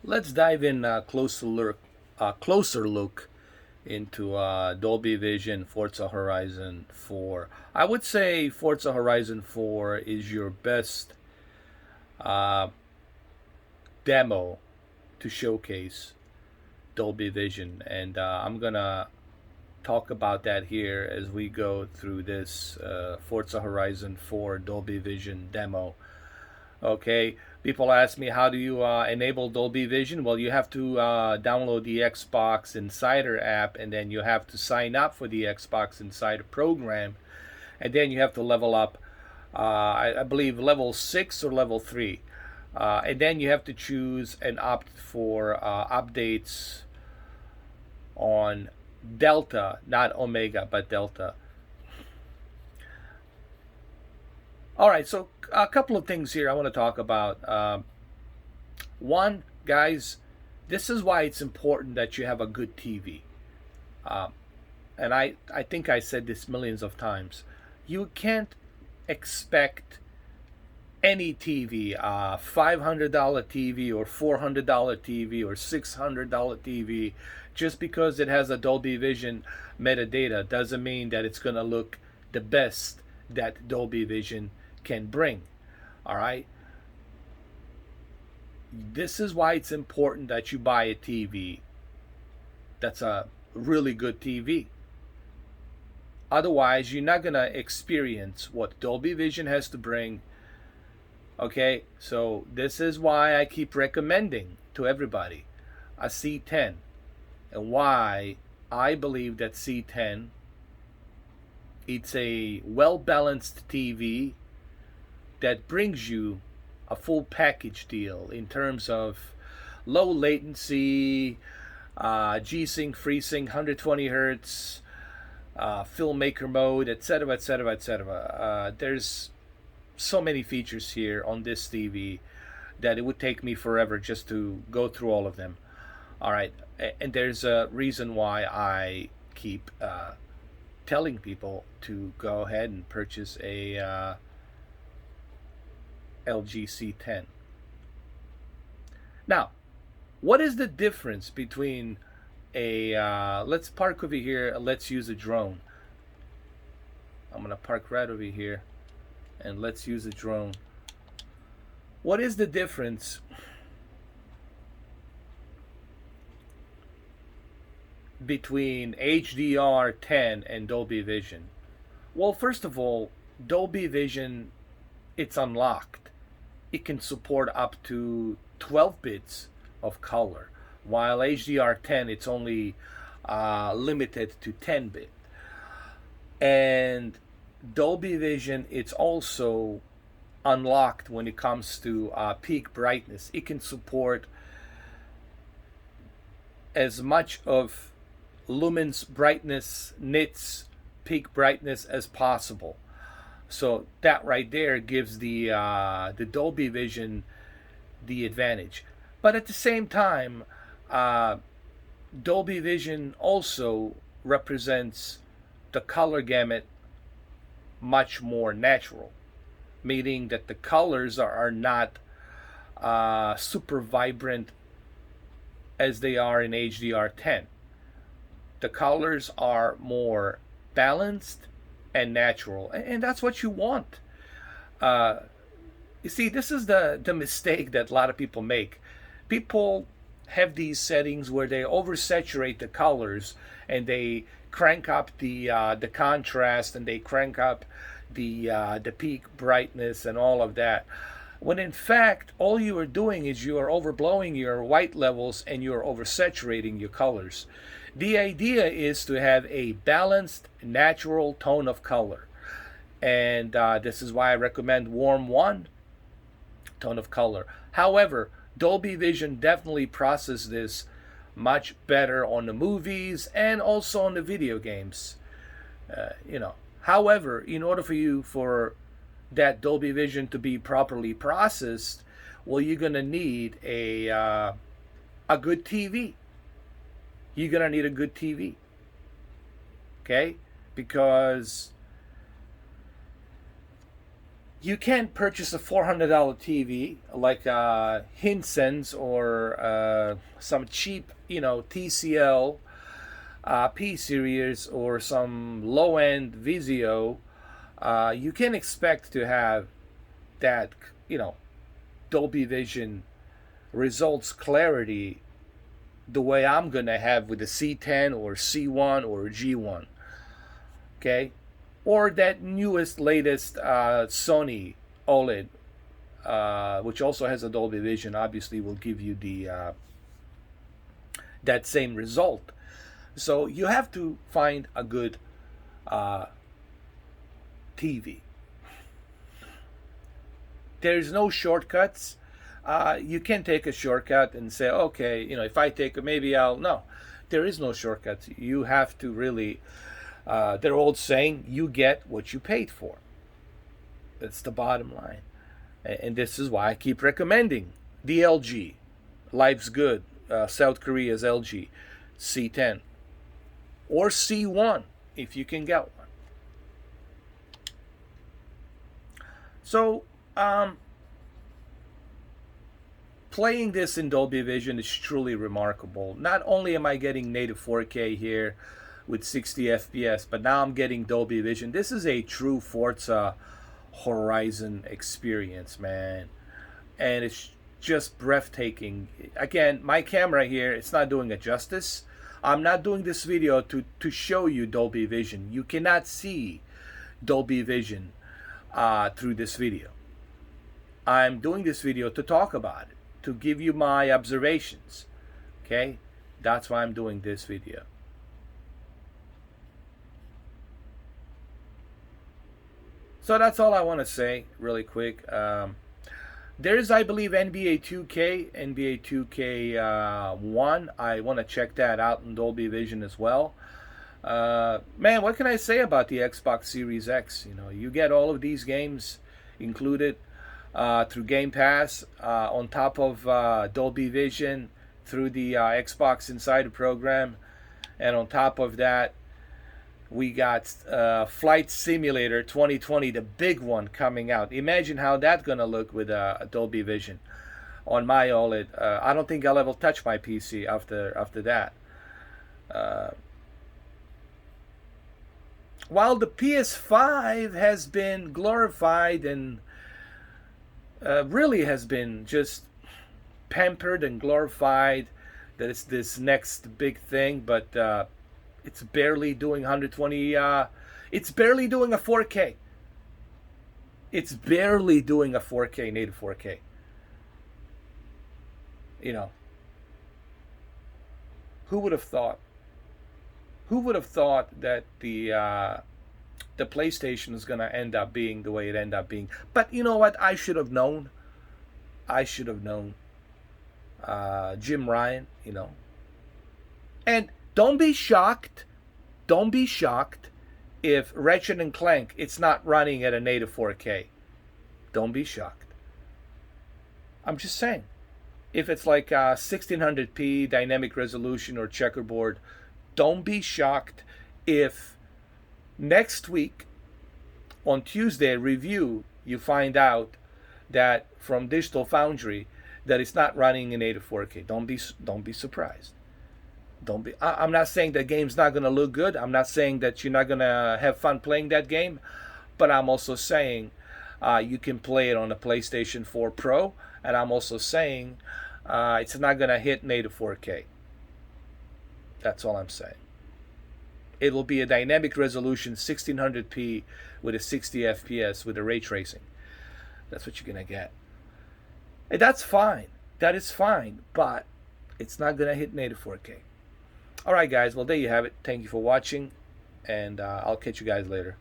Let's dive in closer look into Dolby Vision Forza Horizon 4. I would say Forza Horizon 4 is your best uh, demo to showcase Dolby Vision, and I'm gonna talk about that here as we go through this Forza Horizon 4 Dolby Vision demo. Okay, people ask me, how do you enable Dolby Vision? Well, you have to download the Xbox Insider app, and then you have to sign up for the Xbox Insider program, and then you have to level up. I believe level 6 or level 3, and then you have to choose and opt for updates on Delta, not Omega, but Delta. All right, so a couple of things here I want to talk about. One, guys, this is why it's important that you have a good TV. Um, and I think I said this millions of times. You can't expect any TV, $500 TV or $400 TV or $600 TV, just because it has a Dolby Vision metadata doesn't mean that it's going to look the best that Dolby Vision can bring. All right. This is why it's important that you buy a TV that's a really good TV. Otherwise, you're not going to experience what Dolby Vision has to bring. Okay, so this is why I keep recommending to everybody a C10, and why I believe that C10, it's a well-balanced TV that brings you a full package deal in terms of low latency, G-Sync, FreeSync, 120 hertz, filmmaker mode, etc., etc., etc. There's so many features here on this TV that it would take me forever just to go through all of them. All right, and there's a reason why I keep telling people to go ahead and purchase a LG C10. Now, what is the difference between a let's park over here, let's use a drone. I'm gonna park right over here and let's use a drone. What is the difference between HDR10 and Dolby Vision? Well, first of all, Dolby Vision, it's unlocked. It can support up to 12 bits of color, while HDR10, it's only limited to 10 bit. And Dolby Vision, it's also unlocked when it comes to peak brightness. It can support as much of lumens brightness, nits, peak brightness as possible. So that right there gives the Dolby Vision the advantage. But at the same time, uh, Dolby Vision also represents the color gamut much more natural, meaning that the colors are not super vibrant as they are in HDR10. The colors are more balanced and natural, and that's what you want. Uh, you see, this is the mistake that a lot of people make. People have these settings where they oversaturate the colors, and they crank up the contrast, and they crank up the peak brightness and all of that. When in fact, all you are doing is you are overblowing your white levels and you are oversaturating your colors. The idea is to have a balanced, natural tone of color. And this is why I recommend warm 1 tone of color. However, Dolby Vision definitely processes this much better on the movies and also on the video games. You know. However, in order for that Dolby Vision to be properly processed, well, you're gonna need a good TV. You're gonna need a good TV, okay? Because You can't purchase a $400 TV like Hisense or some cheap, TCL P series or some low-end Vizio. You can expect to have that, Dolby Vision results clarity the way I'm gonna have with the C10 or C1 or G1, okay, or that newest, latest Sony OLED, which also has a Dolby Vision. Obviously, will give you the that same result. So you have to find a good TV. There's no shortcuts. You can take a shortcut and say, okay, if I take it, maybe I'll. No, there is no shortcuts. You have to really, their old saying, you get what you paid for. That's the bottom line. And this is why I keep recommending the LG. Life's Good, South Korea's LG, C10. Or C1, if you can get one. So, playing this in Dolby Vision is truly remarkable. Not only am I getting native 4K here with 60 FPS, but now I'm getting Dolby Vision. This is a true Forza Horizon experience, man. And it's just breathtaking. Again, my camera here, it's not doing it justice. I'm not doing this video to show you Dolby Vision. You cannot see Dolby Vision through this video. I'm doing this video to talk about it, to give you my observations. Okay, that's why I'm doing this video. So that's all I want to say really quick. There's, I believe, NBA 2K, NBA 2K1. I want to check that out in Dolby Vision as well. Man, what can I say about the Xbox Series X? You get all of these games included through Game Pass, on top of Dolby Vision through the Xbox Insider program, and on top of that, we got Flight Simulator 2020, the big one coming out. Imagine how that's gonna look with Dolby Vision on my OLED. I don't think I'll ever touch my PC after that. While the PS5 has been glorified and really has been just pampered and glorified, that it's this next big thing, but it's barely doing 120. It's barely doing a 4K. It's barely doing a 4K, native 4K. Who would have thought? Who would have thought that the PlayStation is going to end up being the way it ended up being? But you know what? I should have known. I should have known. Jim Ryan, And don't be shocked. Don't be shocked if Ratchet and Clank, it's not running at a native 4K. Don't be shocked. I'm just saying. If it's like 1600p dynamic resolution or checkerboard, don't be shocked if next week on Tuesday review you find out that from Digital Foundry that it's not running in native 4K. Don't be surprised. I'm not saying the game's not going to look good. I'm not saying that you're not going to have fun playing that game, but I'm also saying you can play it on the PlayStation 4 Pro, and I'm also saying it's not going to hit native 4K. That's all I'm saying. It will be a dynamic resolution 1600p with a 60 FPS with a ray tracing. That's what you're going to get. And that's fine. That is fine, but it's not going to hit native 4K. All right, guys. Well, there you have it. Thank you for watching, and I'll catch you guys later.